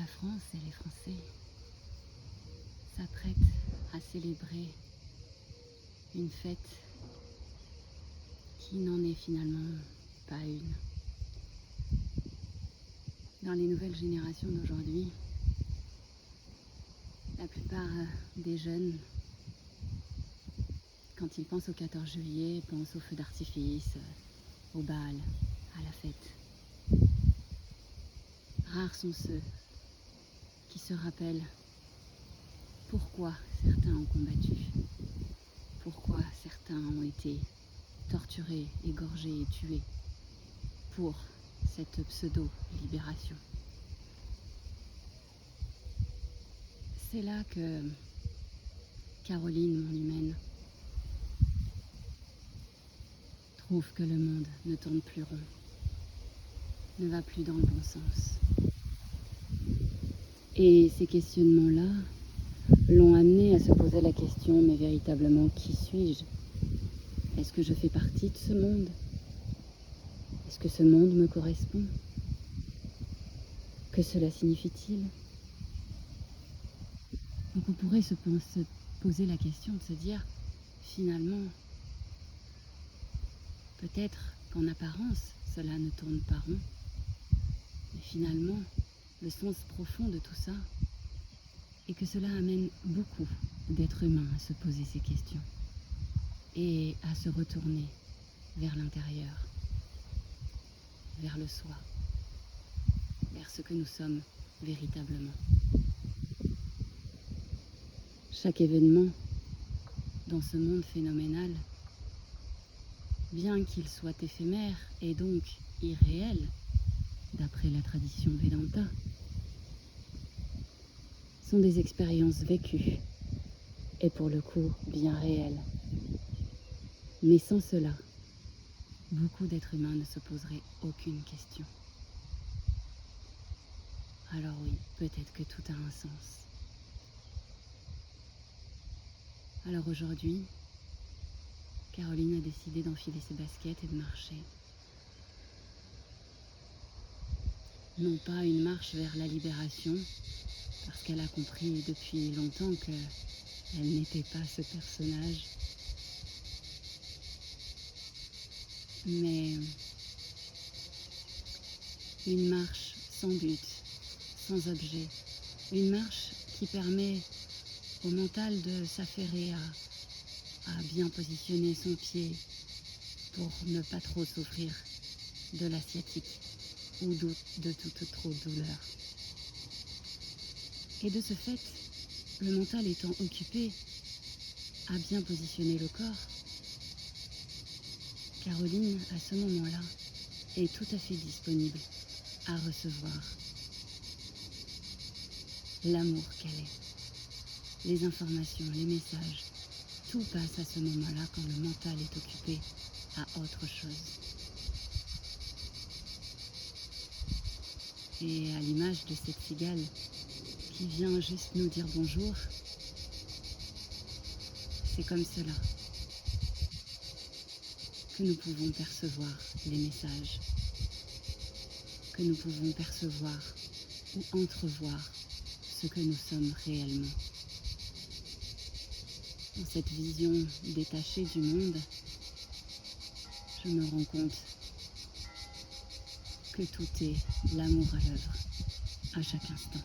La France et les Français s'apprêtent à célébrer une fête qui n'en est finalement pas une. Dans les nouvelles générations d'aujourd'hui, la plupart des jeunes, quand ils pensent au 14 juillet, pensent aux feux d'artifice, au bal, à la fête. Rares sont ceux qui se rappellent pourquoi certains ont combattu, pourquoi certains ont été torturés, égorgés et tués pour cette pseudo-libération. C'est là que Caroline, mon humaine, trouve que le monde ne tourne plus rond, ne va plus dans le bon sens. Et ces questionnements-là l'ont amenée à se poser la question, mais véritablement, qui suis-je? Est-ce que je fais partie de ce monde? Est-ce que ce monde me correspond? Que cela signifie-t-il? Donc on pourrait se poser la question de se dire, finalement, peut-être qu'en apparence, cela ne tourne pas rond, mais finalement, le sens profond de tout ça est que cela amène beaucoup d'êtres humains à se poser ces questions et à se retourner vers l'intérieur, vers le soi, vers ce que nous sommes véritablement. Chaque événement dans ce monde phénoménal, bien qu'il soit éphémère et donc irréel, d'après la tradition Vedanta, sont des expériences vécues et pour le coup bien réelles. Mais sans cela, beaucoup d'êtres humains ne se poseraient aucune question. Alors oui, peut-être que tout a un sens. Alors aujourd'hui, Caroline a décidé d'enfiler ses baskets et de marcher. Non pas une marche vers la libération, parce qu'elle a compris depuis longtemps qu'elle n'était pas ce personnage, mais une marche sans but, sans objet, une marche qui permet au mental de s'affairer à bien positionner son pied pour ne pas trop souffrir de la sciatique ou de toute trop douleur. Et de ce fait, le mental étant occupé à bien positionner le corps, Caroline, à ce moment-là, est tout à fait disponible à recevoir l'amour qu'elle est, les informations, les messages. Tout passe à ce moment-là quand le mental est occupé à autre chose. Et à l'image de cette cigale qui vient juste nous dire bonjour, c'est comme cela que nous pouvons percevoir les messages, que nous pouvons percevoir ou entrevoir ce que nous sommes réellement. Dans cette vision détachée du monde, je me rends compte que tout est l'amour à l'œuvre, à chaque instant.